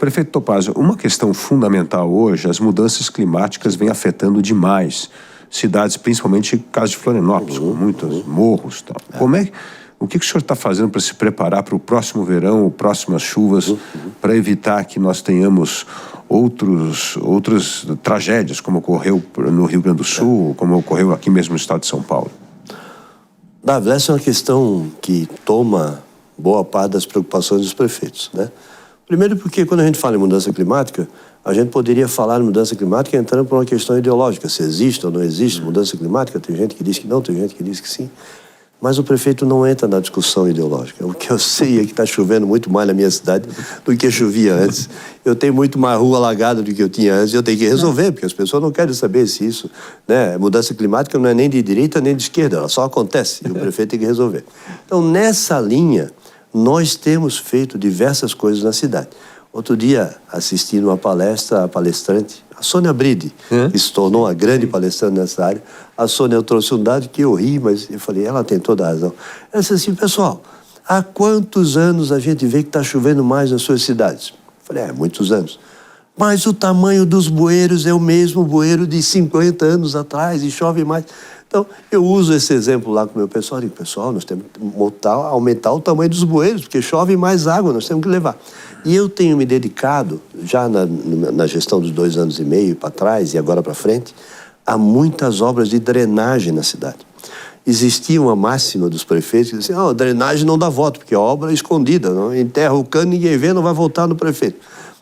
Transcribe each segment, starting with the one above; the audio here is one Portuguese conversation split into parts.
Prefeito Topazio, uma questão fundamental hoje, as mudanças climáticas vêm afetando demais cidades, principalmente caso de Florianópolis, com muitos morros e tal. O que o senhor está fazendo para se preparar para o próximo verão, próximas chuvas, para evitar que nós tenhamos outras tragédias, como ocorreu no Rio Grande do Sul, como ocorreu aqui mesmo no estado de São Paulo? Davi, essa é uma questão que toma boa parte das preocupações dos prefeitos, né? Primeiro porque quando a gente fala em mudança climática, a gente poderia falar em mudança climática entrando por uma questão ideológica, se existe ou não existe mudança climática. Tem gente que diz que não, tem gente que diz que sim. Mas o prefeito não entra na discussão ideológica. O que eu sei é que está chovendo muito mais na minha cidade do que chovia antes. Eu tenho muito mais rua alagada do que eu tinha antes e eu tenho que resolver, porque as pessoas não querem saber se isso, né? Mudança climática não é nem de direita nem de esquerda, ela só acontece e o prefeito tem que resolver. Então, nessa linha, nós temos feito diversas coisas na cidade. Outro dia, assistindo uma palestra, a palestrante, a Sônia Bride, que se tornou uma grande palestrante nessa área. A Sônia trouxe um dado que eu ri, mas eu falei, ela tem toda a razão. Ela disse assim, pessoal, há quantos anos a gente vê que está chovendo mais nas suas cidades? Eu falei, muitos anos. Mas o tamanho dos bueiros é o mesmo bueiro de 50 anos atrás e chove mais. Então, eu uso esse exemplo lá com o meu pessoal. Digo, pessoal, nós temos que aumentar o tamanho dos bueiros, porque chove mais água, nós temos que levar. E eu tenho me dedicado, já na gestão dos 2 anos e meio para trás e agora para frente, a muitas obras de drenagem na cidade. Existia uma máxima dos prefeitos que diziam, drenagem não dá voto, porque a obra é escondida, não enterra o cano, ninguém vê, não vai votar no prefeito.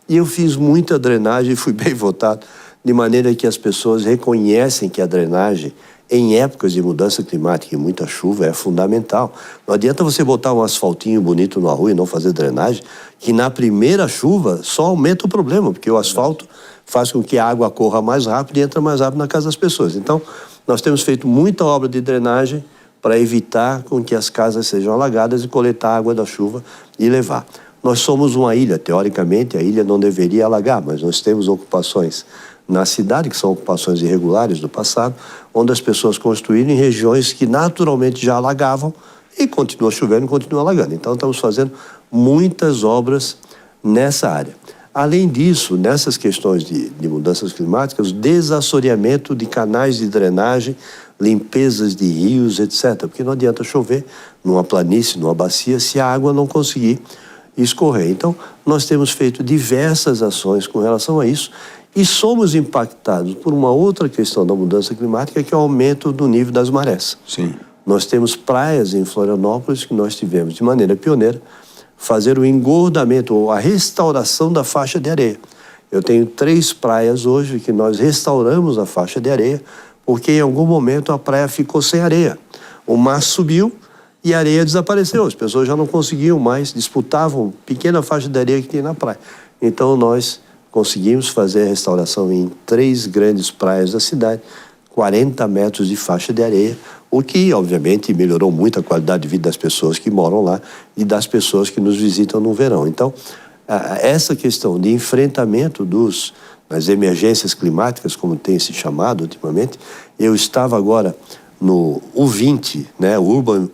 E eu fiz muita drenagem e fui bem votado, de maneira que as pessoas reconhecem que a drenagem, em épocas de mudança climática e muita chuva, é fundamental. Não adianta você botar um asfaltinho bonito na rua e não fazer drenagem, que na primeira chuva só aumenta o problema, porque o asfalto faz com que a água corra mais rápido e entra mais rápido na casa das pessoas. Então, nós temos feito muita obra de drenagem para evitar com que as casas sejam alagadas e coletar a água da chuva e levar. Nós somos uma ilha, teoricamente a ilha não deveria alagar, mas nós temos ocupações na cidade, que são ocupações irregulares do passado, onde as pessoas construíram em regiões que naturalmente já alagavam e continua chovendo e continua alagando. Então, estamos fazendo muitas obras nessa área. Além disso, nessas questões de mudanças climáticas, desassoreamento de canais de drenagem, limpezas de rios, etc. Porque não adianta chover numa planície, numa bacia, se a água não conseguir escorrer. Então, nós temos feito diversas ações com relação a isso e somos impactados por uma outra questão da mudança climática, que é o aumento do nível das marés. Sim. Nós temos praias em Florianópolis que nós tivemos, de maneira pioneira, fazer o engordamento ou a restauração da faixa de areia. Eu tenho 3 praias hoje que nós restauramos a faixa de areia, porque em algum momento a praia ficou sem areia. O mar subiu e a areia desapareceu. As pessoas já não conseguiam mais, disputavam pequena faixa de areia que tinha na praia. Então nós conseguimos fazer a restauração em 3 grandes praias da cidade, 40 metros de faixa de areia, o que, obviamente, melhorou muito a qualidade de vida das pessoas que moram lá e das pessoas que nos visitam no verão. Então, essa questão de enfrentamento das emergências climáticas, como tem se chamado ultimamente, eu estava agora no U20, né, Urban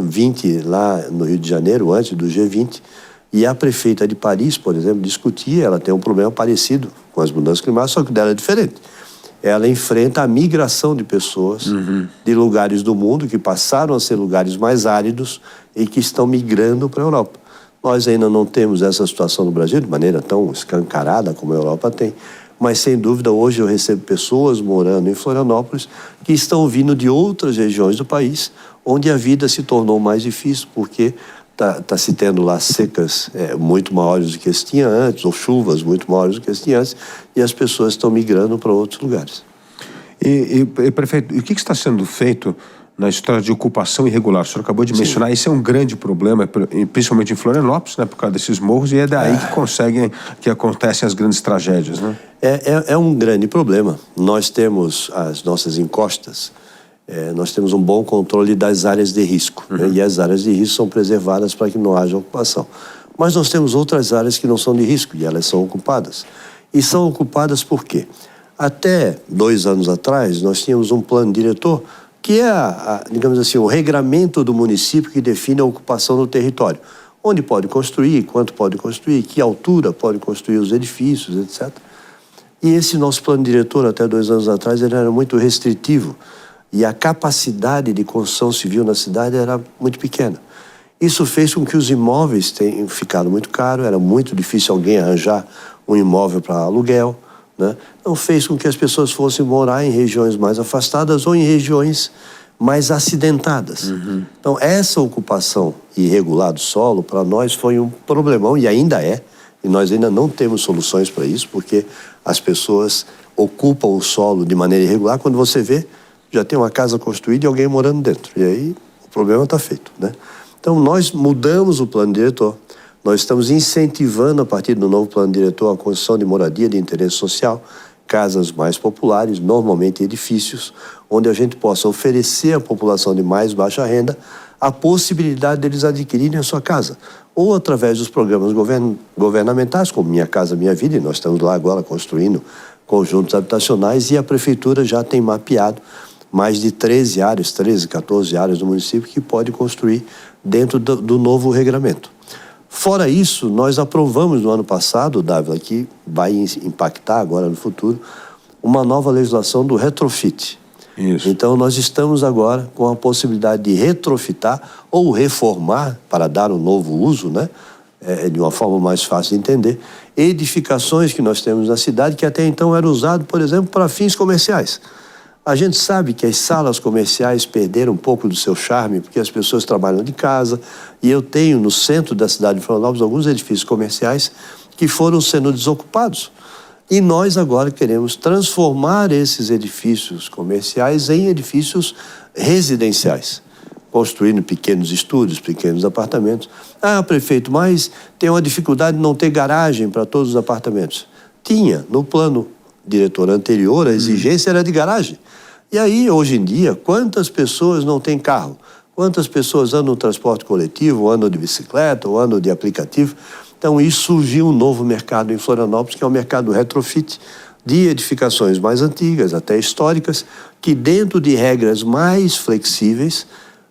20, lá no Rio de Janeiro, antes do G20, e a prefeita de Paris, por exemplo, discutia, ela tem um problema parecido com as mudanças climáticas, só que o dela é diferente. Ela enfrenta a migração de pessoas de lugares do mundo que passaram a ser lugares mais áridos e que estão migrando para a Europa. Nós ainda não temos essa situação no Brasil de maneira tão escancarada como a Europa tem, mas sem dúvida hoje eu recebo pessoas morando em Florianópolis que estão vindo de outras regiões do país, onde a vida se tornou mais difícil, porque está se tendo lá secas muito maiores do que se tinha antes, ou chuvas muito maiores do que se tinha antes, e as pessoas estão migrando para outros lugares. Prefeito, o que está sendo feito na história de ocupação irregular? O senhor acabou de mencionar, isso é um grande problema, principalmente em Florianópolis, né, por causa desses morros, e é daí que acontecem as grandes tragédias, né? É um grande problema. Nós temos as nossas encostas, nós temos um bom controle das áreas de risco, né? E as áreas de risco são preservadas para que não haja ocupação. Mas nós temos outras áreas que não são de risco e elas são ocupadas. E são ocupadas por quê? Até 2 anos atrás, nós tínhamos um plano diretor que é, digamos assim, o regramento do município que define a ocupação do território. onde pode construir, quanto pode construir, que altura pode construir os edifícios, etc. E esse nosso plano diretor, até 2 anos atrás, ele era muito restritivo e a capacidade de construção civil na cidade era muito pequena. Isso fez com que os imóveis tenham ficado muito caros, era muito difícil alguém arranjar um imóvel para aluguel, né? Então fez com que as pessoas fossem morar em regiões mais afastadas ou em regiões mais acidentadas. Então essa ocupação irregular do solo, para nós, foi um problemão, e ainda é, e nós ainda não temos soluções para isso, porque as pessoas ocupam o solo de maneira irregular. Quando você vê, já tem uma casa construída e alguém morando dentro. E aí o problema está feito, né? Então nós mudamos o plano diretor. Nós estamos incentivando, a partir do novo plano diretor, a construção de moradia de interesse social, casas mais populares, normalmente edifícios, onde a gente possa oferecer à população de mais baixa renda a possibilidade deles adquirirem a sua casa, ou através dos programas governamentais, como Minha Casa Minha Vida, e nós estamos lá agora construindo conjuntos habitacionais, e a prefeitura já tem mapeado mais de 13, 14 áreas do município que pode construir dentro do novo regramento. Fora isso, nós aprovamos no ano passado, Dávila, que vai impactar agora no futuro, uma nova legislação do retrofit. Isso. Então nós estamos agora com a possibilidade de retrofitar ou reformar, para dar um novo uso, né? De uma forma mais fácil de entender, edificações que nós temos na cidade que até então eram usadas, por exemplo, para fins comerciais. A gente sabe que as salas comerciais perderam um pouco do seu charme, porque as pessoas trabalham de casa, e eu tenho no centro da cidade de Florianópolis alguns edifícios comerciais que foram sendo desocupados. E nós agora queremos transformar esses edifícios comerciais em edifícios residenciais, construindo pequenos estúdios, pequenos apartamentos. Ah, prefeito, mas tem uma dificuldade de não ter garagem para todos os apartamentos. Tinha, no plano diretor anterior, a exigência era de garagem. E aí, hoje em dia, quantas pessoas não têm carro? Quantas pessoas andam no transporte coletivo, ou andam de bicicleta, ou andam de aplicativo? Então, isso surgiu um novo mercado em Florianópolis, que é o mercado retrofit, de edificações mais antigas, até históricas, que dentro de regras mais flexíveis,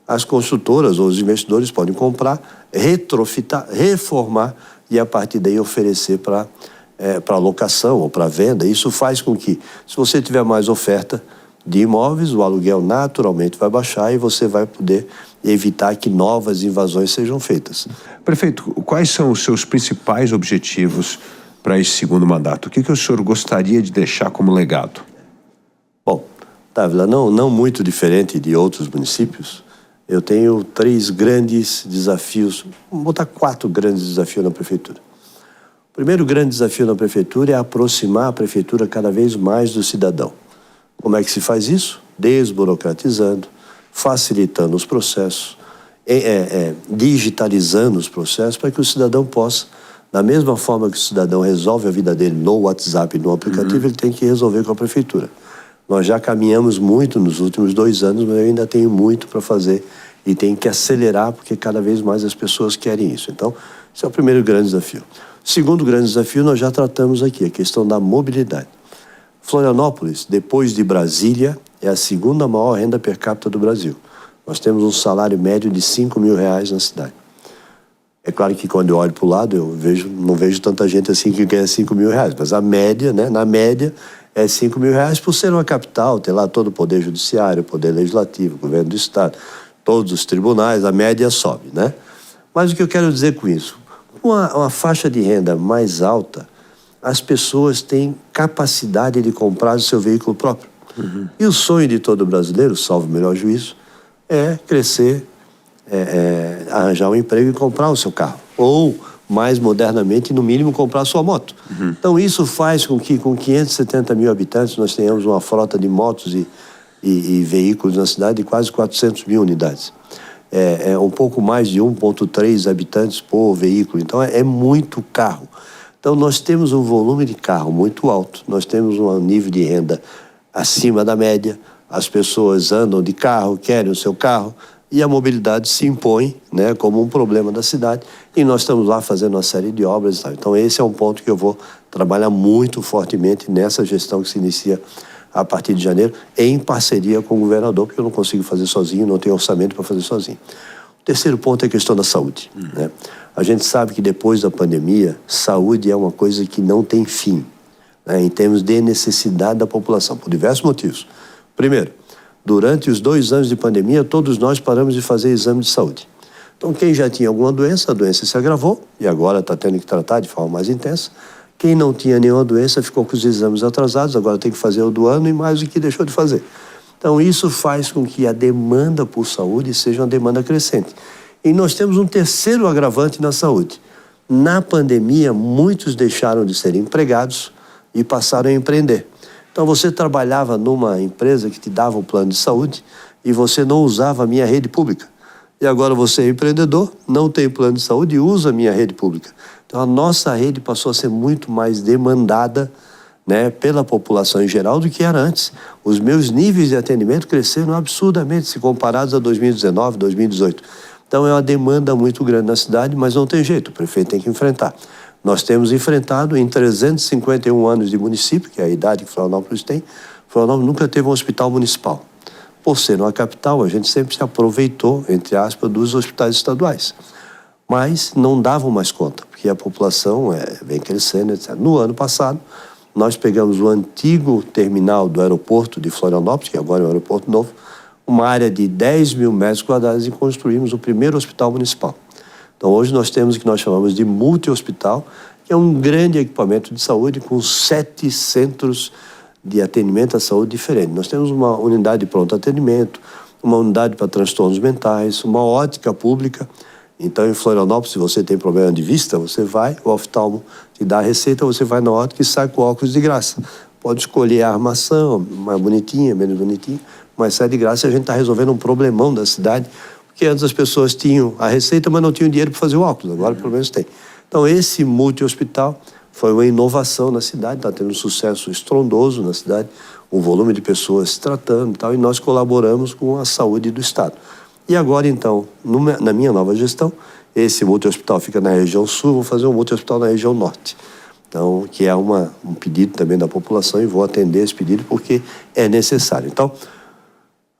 as construtoras ou os investidores podem comprar, retrofitar, reformar e, a partir daí, oferecer para locação ou para venda. Isso faz com que, se você tiver mais oferta de imóveis, o aluguel naturalmente vai baixar e você vai poder evitar que novas invasões sejam feitas. Prefeito, quais são os seus principais objetivos para esse segundo mandato? O que o senhor gostaria de deixar como legado? Bom, Dávila, não muito diferente de outros municípios, eu tenho 3 grandes desafios, vou botar 4 grandes desafios na prefeitura. O primeiro grande desafio na prefeitura é aproximar a prefeitura cada vez mais do cidadão. Como é que se faz isso? Desburocratizando, facilitando os processos, digitalizando os processos, para que o cidadão possa, da mesma forma que o cidadão resolve a vida dele no WhatsApp, no aplicativo, ele tem que resolver com a prefeitura. Nós já caminhamos muito nos últimos 2 anos, mas eu ainda tenho muito para fazer e tenho que acelerar, porque cada vez mais as pessoas querem isso. Então, esse é o primeiro grande desafio. O segundo grande desafio nós já tratamos aqui, a questão da mobilidade. Florianópolis, depois de Brasília, é a segunda maior renda per capita do Brasil. Nós temos um salário médio de R$5.000 na cidade. É claro que quando eu olho para o lado, não vejo tanta gente assim que ganha R$5.000, mas a média, né, na média, é R$5.000 por ser uma capital, ter lá todo o poder judiciário, o poder legislativo, o governo do estado, todos os tribunais, a média sobe, né? Mas o que eu quero dizer com isso? Uma faixa de renda mais alta, as pessoas têm capacidade de comprar o seu veículo próprio. E o sonho de todo brasileiro, salvo o melhor juízo, é crescer, arranjar um emprego e comprar o seu carro. Ou, mais modernamente, no mínimo, comprar a sua moto. Então, isso faz com que, com 570 mil habitantes, nós tenhamos uma frota de motos e veículos na cidade de quase 400 mil unidades. É um pouco mais de 1,3 habitantes por veículo. Então, é muito carro. Então, nós temos um volume de carro muito alto, nós temos um nível de renda acima da média, as pessoas andam de carro, querem o seu carro, e a mobilidade se impõe, né, como um problema da cidade, e nós estamos lá fazendo uma série de obras e tal. Então, esse é um ponto que eu vou trabalhar muito fortemente nessa gestão que se inicia a partir de janeiro, em parceria com o governador, porque eu não consigo fazer sozinho, não tenho orçamento para fazer sozinho. O terceiro ponto é a questão da saúde, né? A gente sabe que depois da pandemia, saúde é uma coisa que não tem fim, né, em termos de necessidade da população, por diversos motivos. Primeiro, durante os 2 anos de pandemia, todos nós paramos de fazer exame de saúde. Então, quem já tinha alguma doença, a doença se agravou e agora está tendo que tratar de forma mais intensa. Quem não tinha nenhuma doença ficou com os exames atrasados, agora tem que fazer o do ano e mais o que deixou de fazer. Então, isso faz com que a demanda por saúde seja uma demanda crescente. E nós temos um terceiro agravante na saúde. Na pandemia, muitos deixaram de ser empregados e passaram a empreender. Então, você trabalhava numa empresa que te dava um plano de saúde e você não usava a minha rede pública. E agora você é empreendedor, não tem plano de saúde e usa a minha rede pública. Então, a nossa rede passou a ser muito mais demandada, né, pela população em geral do que era antes. Os meus níveis de atendimento cresceram absurdamente se comparados a 2019, 2018. Então, é uma demanda muito grande na cidade, mas não tem jeito, o prefeito tem que enfrentar. Nós temos enfrentado em 351 anos de município, que é a idade que Florianópolis tem, Florianópolis nunca teve um hospital municipal. Por ser uma capital, a gente sempre se aproveitou, entre aspas, dos hospitais estaduais. Mas não davam mais conta, porque a população vem crescendo, etc. No ano passado, nós pegamos o antigo terminal do aeroporto de Florianópolis, que agora é um aeroporto novo, uma área de 10 mil metros quadrados e construímos o primeiro hospital municipal. Então, hoje nós temos o que nós chamamos de multi-hospital, que é um grande equipamento de saúde com 7 centros de atendimento à saúde diferentes. Nós temos uma unidade de pronto atendimento, uma unidade para transtornos mentais, uma ótica pública. Então, em Florianópolis, se você tem problema de vista, você vai, o oftalmo te dá a receita, você vai na ótica e sai com óculos de graça. Pode escolher a armação, mais bonitinha, menos bonitinha, mas sai de graça e a gente está resolvendo um problemão da cidade, porque antes as pessoas tinham a receita, mas não tinham dinheiro para fazer o óculos, agora pelo menos tem. Então, esse multi-hospital foi uma inovação na cidade, está tendo um sucesso estrondoso na cidade, um volume de pessoas se tratando e tal, e nós colaboramos com a saúde do Estado. E agora, então, na minha nova gestão, esse multi-hospital fica na região sul, vou fazer um multi-hospital na região norte. Então, que é um pedido também da população e vou atender esse pedido porque é necessário. Então,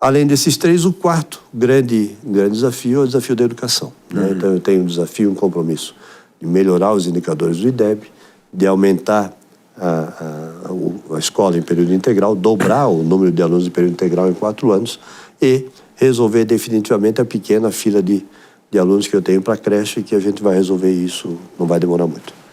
além desses 3, o quarto grande desafio é o desafio da educação, né? Então, eu tenho um desafio, um compromisso de melhorar os indicadores do IDEB, de aumentar a escola em período integral, dobrar o número de alunos em período integral em 4 anos e resolver definitivamente a pequena fila de alunos que eu tenho para a creche, que a gente vai resolver isso, não vai demorar muito.